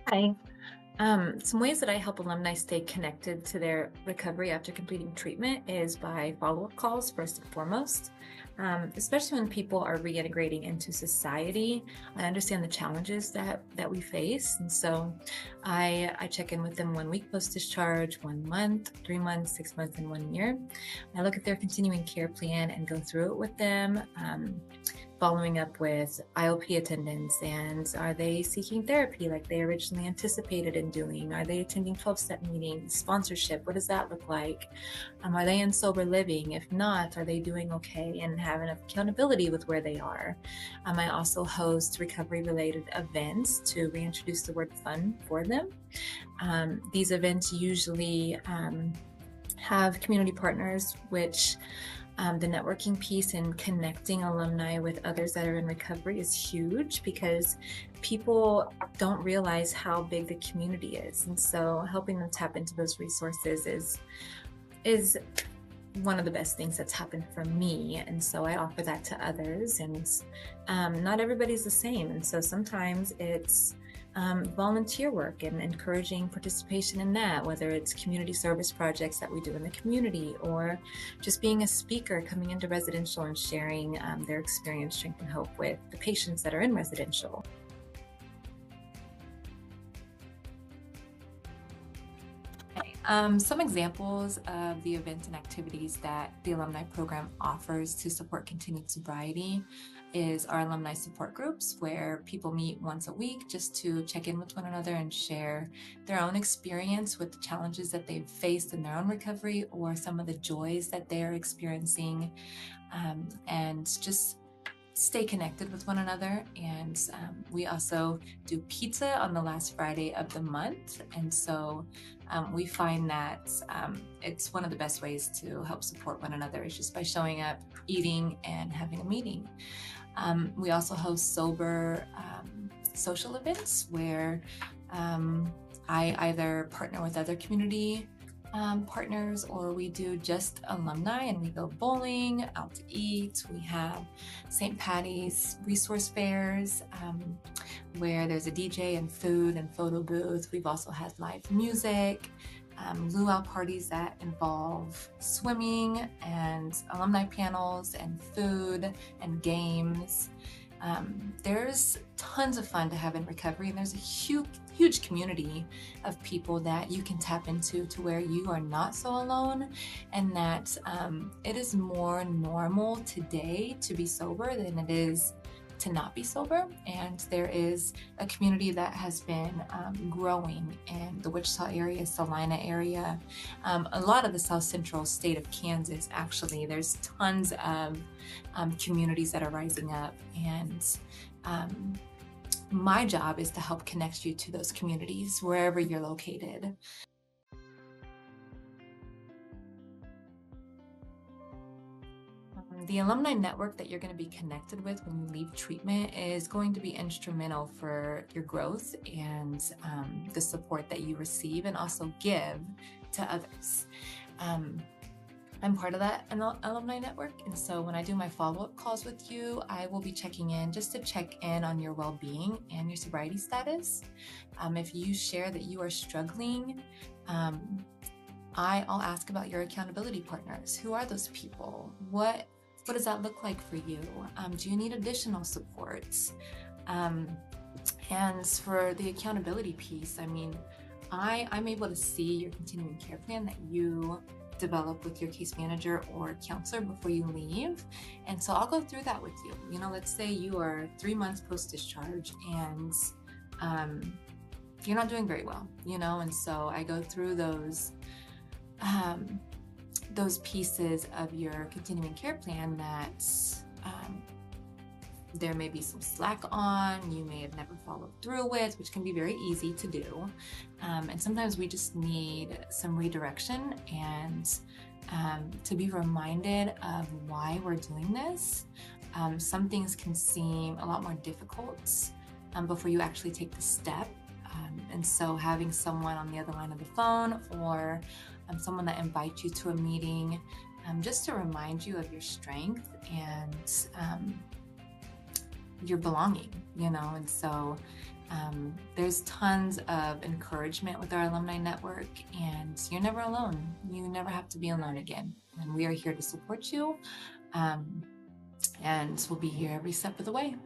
Hi. Some ways that I help alumni stay connected to their recovery after completing treatment is by follow-up calls, first and foremost. Especially when people are reintegrating into society, I understand the challenges that we face, and so I check in with them 1 week post-discharge, 1 month, 3 months, 6 months, and 1 year. I look at their continuing care plan and go through it with them. Following up with IOP attendance, and are they seeking therapy like they originally anticipated in doing? Are they attending 12-step meetings? Sponsorship, what does that look like? Are they in sober living? If not, are they doing okay and have enough accountability with where they are? I also host recovery-related events to reintroduce the word fun for them. These events usually have community partners, which the networking piece and connecting alumni with others that are in recovery is huge because people don't realize how big the community is. And so helping them tap into those resources is one of the best things that's happened for me. And so I offer that to others, and not everybody's the same. And so sometimes it's volunteer work and encouraging participation in that, whether it's community service projects that we do in the community or just being a speaker coming into residential and sharing their experience, strength, and hope with the patients that are in residential. Some examples of the events and activities that the alumni program offers to support continued sobriety is our alumni support groups, where people meet once a week just to check in with one another and share their own experience with the challenges that they've faced in their own recovery or some of the joys that they're experiencing, and just stay connected with one another. And we also do pizza on the last Friday of the month. And so we find that it's one of the best ways to help support one another is just by showing up, eating, and having a meeting. We also host sober social events where I either partner with other community partners, or we do just alumni and we go bowling, out to eat. We have St. Patty's resource fairs where there's a DJ and food and photo booth. We've also had live music, luau parties that involve swimming and alumni panels and food and games. There's tons of fun to have in recovery, and there's a huge community of people that you can tap into to where you are not so alone, and that it is more normal today to be sober than it is to not be sober. And there is a community that has been growing in the Wichita area, Salina area, a lot of the South Central state of Kansas. Actually, there's tons of communities that are rising up, and my job is to help connect you to those communities wherever you're located. The alumni network that you're going to be connected with when you leave treatment is going to be instrumental for your growth and the support that you receive and also give to others. I'm part of that alumni network, and so when I do my follow-up calls with you, I will be checking in just to check in on your well-being and your sobriety status. If you share that you are struggling, I'll ask about your accountability partners. Who are those people? What does that look like for you? Do you need additional supports? And for the accountability piece, I mean, I'm able to see your continuing care plan that you develop with your case manager or counselor before you leave. And so I'll go through that with you. You know, let's say you are 3 months post-discharge and you're not doing very well, you know, and so I go through those pieces of your continuing care plan that there may be some slack on, you may have never followed through with, which can be very easy to do. And sometimes we just need some redirection and to be reminded of why we're doing this. Some things can seem a lot more difficult before you actually take the step. And so having someone on the other line of the phone or someone that invites you to a meeting just to remind you of your strength and your belonging, you know. And so There's tons of encouragement with our alumni network, and you're never alone. You never have to be alone again. And we are here to support you, and we'll be here every step of the way.